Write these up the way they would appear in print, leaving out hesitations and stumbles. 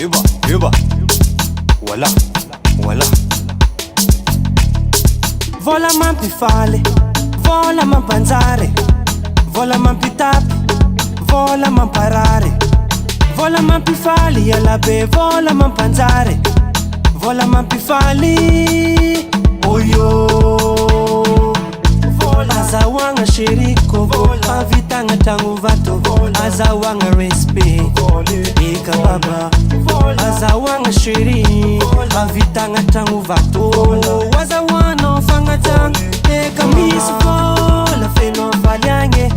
Yuba, yuba. Voilà, voilà. Vola mampifale, vola mampanzare, vola mampitapi, vola mamparare. Vola mampifali alla be, vola mampanzare, vola mampifali. Oyo vola azawanga shiriko vola avitanga tangu vato vola azawanga respect ika baba vola azawanga shiri avitanga tangu vato wazawana fanga tang eka miss vola feno falyange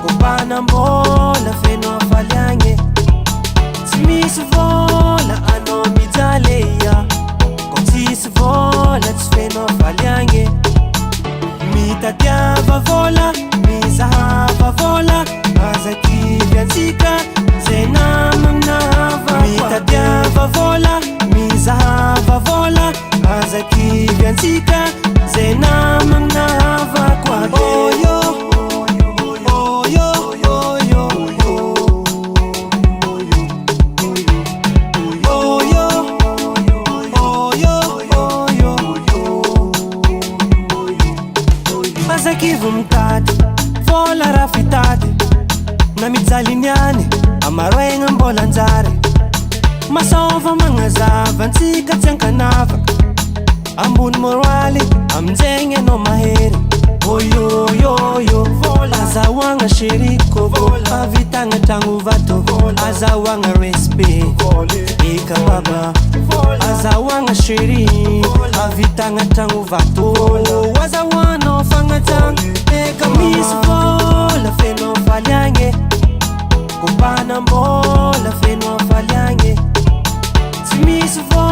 kupana mbola feno falyange miss vola ano mitaleya kontis vola tsfeno falyange mita tiava vola mizahava vola azakivyanzika zenamamnava mita tiava vola mizahava vola azakivyanzika zenamamnava kwa oyo Vontade, vola raffitate na mizaliniane amaroegna mbola anjary masova magnazava antsika tsy ankanavaka ambony moraly aminjegny anao mahery oyoyoyo vola azahoagna sheriko vola avitagna tragno vato vola azahoagna respect eka baba azahoagna sheri avitagna tragno vato azahoanao fagnatagna eka misy vola feno falyange kupana mbola feno falyange tsy misy vola